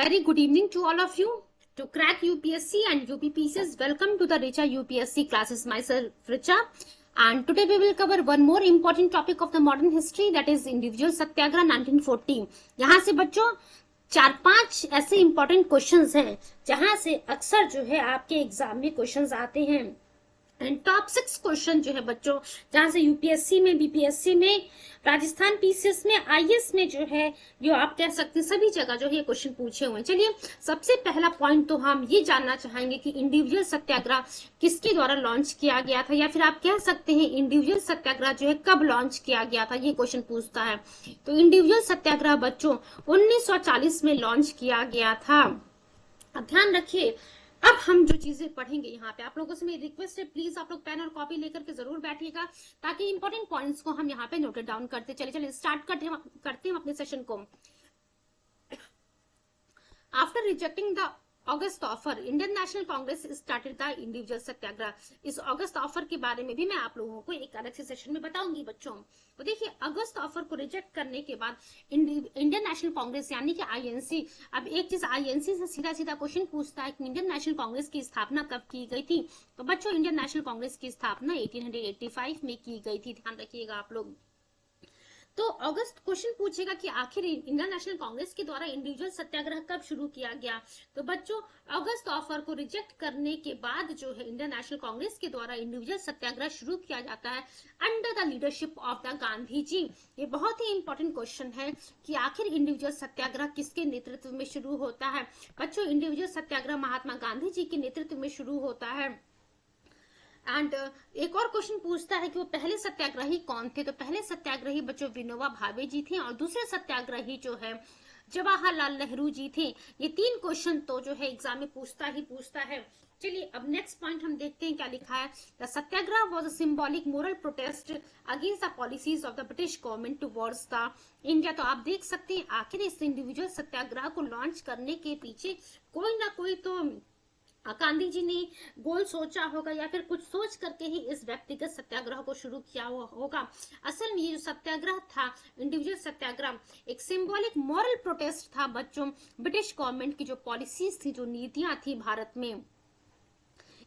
very good evening to all of you. To crack UPSC and UPPCs, welcome to the Richa UPSC classes. Myself Richa, and today we will cover one more important topic of the modern history, that is individual सत्याग्रह 1914. यहाँ से बच्चों 4-5 ऐसे important questions हैं जहां से अक्सर जो है आपके एग्जाम में क्वेश्चंस आते हैं. एंड टॉप 6 क्वेश्चन जो है बच्चों, जहां से यूपीएससी में, बीपीएससी में, राजस्थान पीसीएस में, आईएएस में जो है, जो आप कह सकते हैं सभी जगह जो है ये क्वेश्चन पूछे हुए हैं. चलिए सबसे पहला पॉइंट तो हम ये जानना चाहेंगे कि इंडिविजुअल सत्याग्रह किसके द्वारा लॉन्च किया गया था, या फिर आप कह सकते हैं इंडिविजुअल सत्याग्रह जो है कब लॉन्च किया गया था, ये क्वेश्चन पूछता है. तो इंडिविजुअल सत्याग्रह बच्चों 1940 में लॉन्च किया गया था. अब ध्यान रखिए, अब हम जो चीजें पढ़ेंगे यहाँ पे, आप लोगों से मेरी रिक्वेस्ट है प्लीज आप लोग पेन और कॉपी लेकर के जरूर बैठिएगा ताकि इंपॉर्टेंट पॉइंट्स को हम यहाँ पे नोट डाउन करते चले. स्टार्ट करते हैं अपने सेशन को. After rejecting the August offer, Indian National Congress started the individual satyagraha. इस अगस्त ऑफर के बारे में भी मैं आप लोगों को एक अलग से सेशन में बताऊंगी बच्चों. तो देखिए, अगस्त ऑफर को रिजेक्ट करने के बाद इंडियन नेशनल कांग्रेस यानी कि आईएनसी, अब एक चीज आईएनसी से सीधा सीधा क्वेश्चन पूछता है कि इंडियन नेशनल कांग्रेस की स्थापना कब की गई थी. तो बच्चों इंडियन नेशनल कांग्रेस की स्थापना 1885 में की गई थी. ध्यान रखिएगा आप लोग. तो अगस्त क्वेश्चन पूछेगा कि आखिर इंडियन नेशनल कांग्रेस के द्वारा इंडिविजुअल सत्याग्रह कब शुरू किया गया. तो बच्चों अगस्त ऑफर को रिजेक्ट करने के बाद जो है इंडियन नेशनल कांग्रेस के द्वारा इंडिविजुअल सत्याग्रह शुरू किया जाता है under the leadership of the Gandhi ji. ये बहुत ही इंपॉर्टेंट क्वेश्चन है कि आखिर इंडिविजुअल सत्याग्रह किसके नेतृत्व में शुरू होता है. बच्चों इंडिविजुअल सत्याग्रह महात्मा गांधी जी के नेतृत्व में शुरू होता है. एंड एक और क्वेश्चन पूछता है कि वो पहले सत्याग्रही कौन थे. तो पहले सत्याग्रही बच्चों विनोबा भावे जी थे और दूसरे सत्याग्रही जो है जवाहरलाल नेहरू जी थे. ये 3 क्वेश्चन तो जो है एग्जाम में पूछता है. चलिए अब नेक्स्ट पॉइंट हम देखते हैं क्या लिखा है. The Satyagraha was a symbolic moral protest against the policies of the British government towards the India. तो आप देख सकते हैं आखिर इस इंडिविजुअल सत्याग्रह को लॉन्च करने के पीछे कोई ना कोई तो गांधी जी ने गोल सोचा होगा या फिर कुछ सोच करके ही इस व्यक्तिगत सत्याग्रह को शुरू किया होगा. असल में ये जो सत्याग्रह था, इंडिविजुअल सत्याग्रह, एक सिंबॉलिक मॉरल प्रोटेस्ट था बच्चों. ब्रिटिश गवर्नमेंट की जो पॉलिसीज थी, जो नीतियां थी भारत में,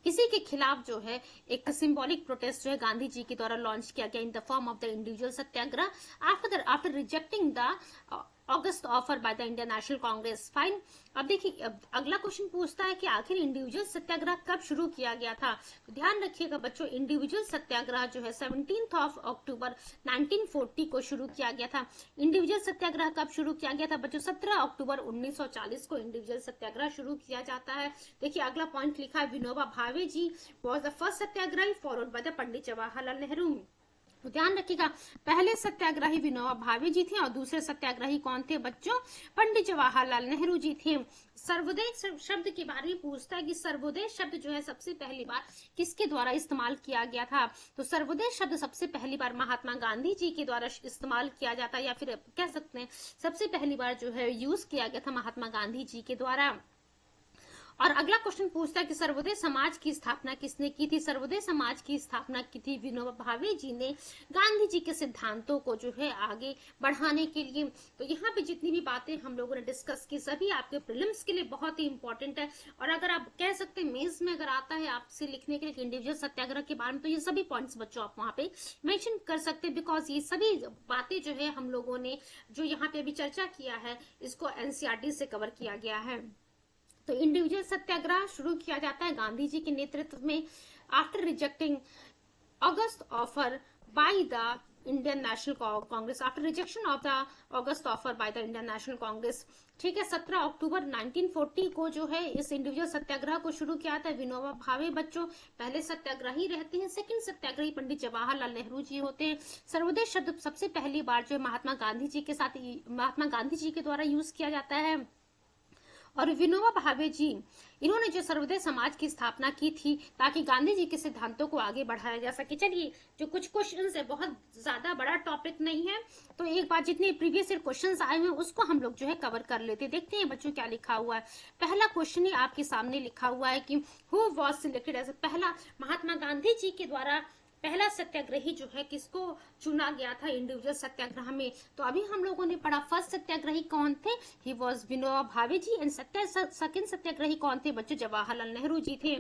इसी के खिलाफ जो है एक सिंबॉलिक प्रोटेस्ट जो है गांधी जी के द्वारा लॉन्च किया गया in the form of the individual Satyagraha after rejecting the August offer by the Indian National Congress. Fine. अब देखिए अगला क्वेश्चन पूछता है कि आखिर इंडिविजुअल सत्याग्रह कब शुरू किया गया था. तो ध्यान रखिएगा बच्चों, इंडिविजुअल सत्याग्रह जो है 17 अक्टूबर 1940 को शुरू किया गया था. इंडिविजुअल सत्याग्रह कब शुरू किया गया था बच्चों? 17 अक्टूबर 1940 को इंडिविजुअल सत्याग्रह शुरू किया जाता है. देखिए अगला पॉइंट लिखा है Vinoba Bhave ji was the first satyagrahi followed by the Pandit Jawaharlal Nehru. तो ध्यान रखिएगा, पहले सत्याग्रही विनोबा भावे जी थे और दूसरे सत्याग्रही कौन थे बच्चों? पंडित जवाहरलाल नेहरू जी थे. सर्वोदय शब्द के बारे में पूछता है कि सर्वोदय शब्द जो है सबसे पहली बार किसके द्वारा इस्तेमाल किया गया था. तो सर्वोदय शब्द सबसे पहली बार महात्मा गांधी जी के द्वारा इस्तेमाल किया जाता है, या फिर कह सकते हैं सबसे पहली बार जो है यूज किया गया था महात्मा गांधी जी के द्वारा. और अगला क्वेश्चन पूछता है कि सर्वोदय समाज की स्थापना किसने की थी. सर्वोदय समाज की स्थापना की थी विनोबा भावे जी ने, गांधी जी के सिद्धांतों को जो है आगे बढ़ाने के लिए. तो यहाँ पे जितनी भी बातें हम लोगों ने डिस्कस की सभी आपके प्रीलिम्स के लिए बहुत ही इंपॉर्टेंट है. और अगर आप कह सकते हैं मेंस में अगर आता है आपसे लिखने के लिए इंडिविजुअल सत्याग्रह के बारे में, तो ये सभी पॉइंट्स बच्चों आप वहां पे मेंशन कर सकते हैं, बिकॉज ये सभी बातें जो है हम लोगों ने जो यहाँ पे अभी चर्चा किया है इसको एनसीईआरटी से कवर किया गया है. तो इंडिविजुअल सत्याग्रह शुरू किया जाता है गांधी जी के नेतृत्व में after rejecting August offer by the Indian National Congress, after rejection of the August offer by the Indian National Congress. ठीक है, 17 अक्टूबर 1940 को जो है इस इंडिविजुअल सत्याग्रह को शुरू किया था विनोबा भावे. बच्चों पहले सत्याग्रही रहते हैं, सेकंड सत्याग्रही पंडित जवाहरलाल नेहरू जी होते हैं. सर्वोदय शब्द सबसे पहली बार जो है महात्मा गांधी जी के द्वारा यूज किया जाता है. और विनोबा भावे जी, इन्होंने जो सर्वोदय समाज की स्थापना की थी ताकि गांधी जी के सिद्धांतों को आगे बढ़ाया जा सके. चलिए जो कुछ क्वेश्चंस है, बहुत ज्यादा बड़ा टॉपिक नहीं है, तो एक बार जितने प्रीवियस ईयर क्वेश्चंस आए हुए हैं उसको हम लोग जो है कवर कर लेते. देखते हैं बच्चों क्या लिखा हुआ है. पहला क्वेश्चन ही आपके सामने लिखा हुआ है कि हु वाज सिलेक्टेड एज, पहला महात्मा गांधी जी के द्वारा पहला सत्याग्रही जो है किसको चुना गया था इंडिविजुअल सत्याग्रह में? तो अभी हम लोगों ने पढ़ा फर्स्ट सत्याग्रही कौन थे, he was Vinoba Bhave ji. And second सत्याग्रही कौन थे बच्चों? जवाहरलाल नेहरू जी थे।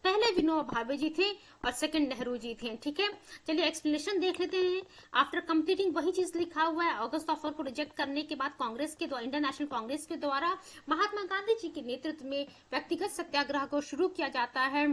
पहले विनोबा भावे जी थे और सेकंड नेहरू जी थे। ठीक है, चलिए एक्सप्लेनेशन देख लेते हैं। आफ्टर कंप्लीटिंग, वही चीज लिखा हुआ है, अगस्त ऑफर को रिजेक्ट करने के बाद कांग्रेस के द्वारा, इंडियन नेशनल कांग्रेस के द्वारा महात्मा गांधी जी के नेतृत्व में व्यक्तिगत सत्याग्रह को शुरू किया जाता है।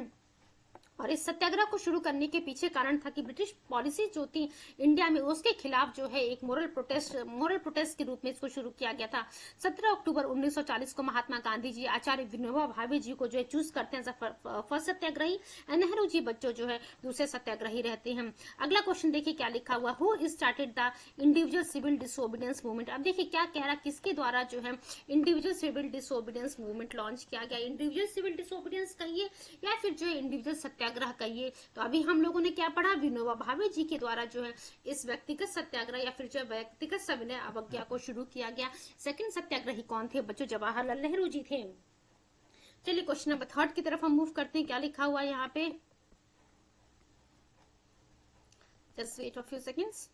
और इस सत्याग्रह को शुरू करने के पीछे कारण था कि ब्रिटिश पॉलिसी जो थी इंडिया में, उसके खिलाफ जो है एक मोरल प्रोटेस्ट के रूप में इसको शुरू किया गया था। 17 अक्टूबर 1940 को महात्मा गांधी जी आचार्य विनोबा भावे जी को जो है चूज करते हैं फर्स्ट सत्याग्रही, नेहरू जी बच्चों जो है दूसरे सत्याग्रही रहते हैं। अगला क्वेश्चन देखिए क्या लिखा हुआ, who started the individual civil disobedience movement. अब देखिए क्या कह रहा, किसके द्वारा जो है individual civil disobedience movement launch किया गया। इंडिविजुअल सिविल डिसोबीडियंस कहिए या फिर जो है इंडिविजुअल सत्याग्रह कहिए। तो अभी हम लोगों ने क्या पढ़ा, विनोबा भावे जी के द्वारा जो है इस व्यक्तिगत सत्याग्रह या फिर जो व्यक्तिगत सविनय अवज्ञा को शुरू किया गया। सेकंड सत्याग्रही कौन थे बच्चों? जवाहरलाल नेहरू जी थे। चलिए क्वेश्चन नंबर 3 की तरफ हम मूव करते हैं। क्या लिखा हुआ है यहाँ पे, just wait a few seconds.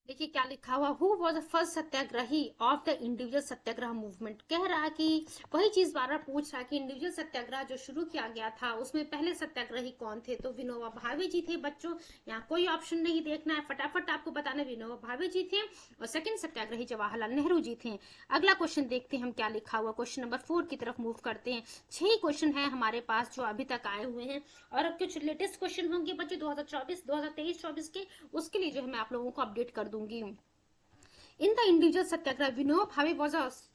देखिए क्या लिखा हुआ, who was the first satyagrahi of the individual satyagraha movement. कह रहा कि वही चीज बार बार पूछ रहा कि इंडिविजुअल सत्याग्रह जो शुरू किया गया था उसमें पहले सत्याग्रही कौन थे? तो विनोबा भावे जी थे बच्चों। यहाँ कोई ऑप्शन नहीं देखना है, फटाफट आपको बताना, विनोबा भावे जी थे और सेकंड सत्याग्रही जवाहरलाल नेहरू जी थे। अगला क्वेश्चन देखते हैं हम क्या लिखा हुआ, क्वेश्चन नंबर 4 की तरफ मूव करते हैं। 6 क्वेश्चन है हमारे पास जो अभी तक आए हुए हैं और कुछ लेटेस्ट क्वेश्चन होंगे बच्चों 2023-24 के, उसके लिए जो है मैं आप लोगों को अपडेट कर दूंगी। In the individual Satyagraha Vinoba Bhave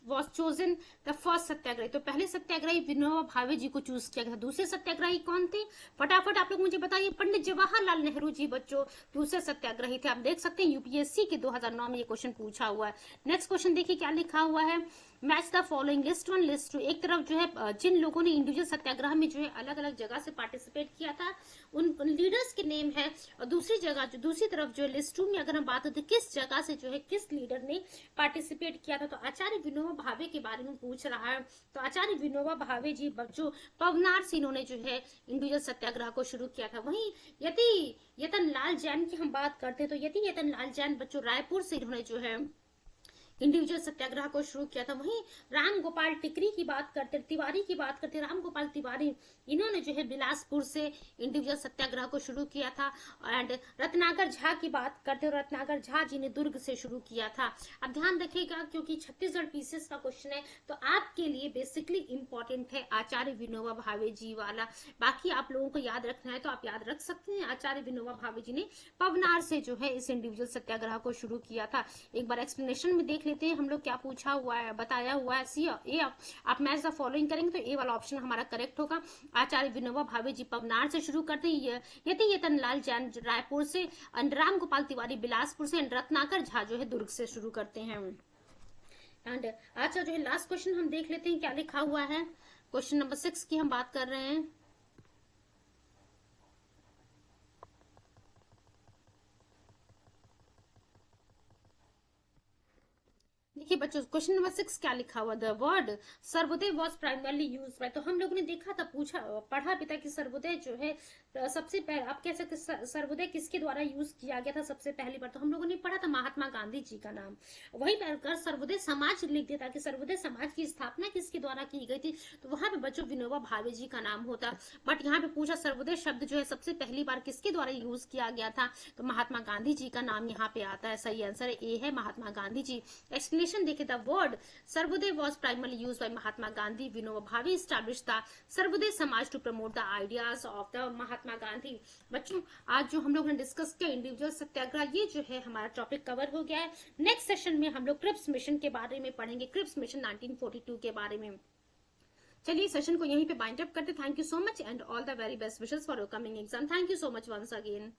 was chosen the first सत्याग्रही। तो पहले सत्याग्रही विनोबा भावे जी को चूज किया गया। दूसरे सत्याग्रही कौन थे? फटाफट आप लोग मुझे बताइए। पंडित जवाहरलाल नेहरू जी बच्चों दूसरे सत्याग्रही थे। आप देख सकते हैं यूपीएससी के 2009 में ये क्वेश्चन पूछा हुआ है। नेक्स्ट क्वेश्चन देखिए क्या लिखा हुआ है, match the following list 1 list 2। एक तरफ जो है जिन लोगों ने इंडिविजुअल सत्याग्रह में जो है अलग अलग जगह से पार्टिसिपेट किया था उन लीडर्स के नेम है, और दूसरी जगह जो दूसरी तरफ जो लिस्ट 2 में अगर हम बात करते किस जगह से जो है किस लीडर ने पार्टिसिपेट किया था, तो आचार्य विनोबा भावे के बारे में पूछ रहा है। तो आचार्य विनोबा भावे जी बच्चों पवनार से इन्होंने जो है इंडिविजुअल सत्याग्रह को शुरू किया था। वहीं यदि यतन लाल जैन की हम बात करते हैं तो यदि यतन लाल जैन बच्चों रायपुर से इन्होंने जो है इंडिविजुअल सत्याग्रह को शुरू किया था। वहीं राम गोपाल टिकरी की बात करते, तिवारी की बात करते, राम गोपाल तिवारी इन्होंने जो है बिलासपुर से इंडिविजुअल सत्याग्रह को शुरू किया था। एंड रत्नाकर झा की बात करते, रत्नाकर झा जी ने दुर्ग से शुरू किया था। अब ध्यान रखिएगा क्योंकि छत्तीसगढ़ पीसीएस का क्वेश्चन है तो आपके लिए बेसिकली इंपॉर्टेंट है आचार्य विनोबा भावे जी वाला। बाकी आप लोगों को याद रखना है तो आप याद रख सकते हैं। आचार्य विनोबा भावे जी ने पवनार से जो है इस इंडिविजुअल सत्याग्रह को शुरू किया था। एक बार एक्सप्लेनेशन में देख लेते हैं हम लोग क्या पूछा हुआ है, बताया हुआ है। सी ए आप मैच द फॉलोइंग करेंगे तो ए वाला ऑप्शन हमारा करेक्ट होगा। आचार्य विनोबा भावे जी पवनार से शुरू करते हैं, यदि यतन लाल जैन रायपुर से, राम गोपाल तिवारी बिलासपुर से, रत्नाकर झा जो है दुर्ग से शुरू करते हैं। एंड अच्छा जो है लास्ट क्वेश्चन हम देख लेते हैं क्या लिखा हुआ है। क्वेश्चन नंबर 6 की हम बात कर रहे हैं। देखिए बच्चों क्वेश्चन नंबर 6 क्या लिखा हुआ, the word Sarvodaya was primarily use bye. तो हम लोगों ने देखा था, पूछा पढ़ा भी था कि सर्वोदय जो है सबसे पहले आप कह सकते सर्वोदय किसके द्वारा यूज किया गया था सबसे पहली बार। तो हम लोगों ने पढ़ा था महात्मा गांधी जी का नाम। वही पर सर्वोदय समाज लिख देता कि सर्वोदय समाज की स्थापना किसके द्वारा की गई थी, तो वहां पे बच्चों विनोबा भावे जी का नाम होता। बट यहाँ पे पूछा सर्वोदय शब्द जो है सबसे पहली बार किसके द्वारा यूज किया गया था, तो महात्मा गांधी जी का नाम यहाँ पे आता है। सही आंसर ए है महात्मा गांधी जी। एक्सप्लेनेशन देखे, the word Sarvodaya was primarily use by Mahatma Gandhi. Vinoba Bhave establish the Sarvodaya Samaj to promote the ideas of the Mahatma Gandhi. बच्चों आज जो हम लोग ने डिस्कस किया इंडिविजुअल सत्याग्रह, ये जो है हमारा टॉपिक कवर हो गया है। नेक्स्ट सेशन में हम लोग क्रिप्स मिशन के बारे में पढ़ेंगे, क्रिप्स मिशन 1942 के बारे में। चलिए सेशन को यहीं पे बाइंड अप करते। Thank you so much and all the very best wishes for your coming exam. Thank you so much once again.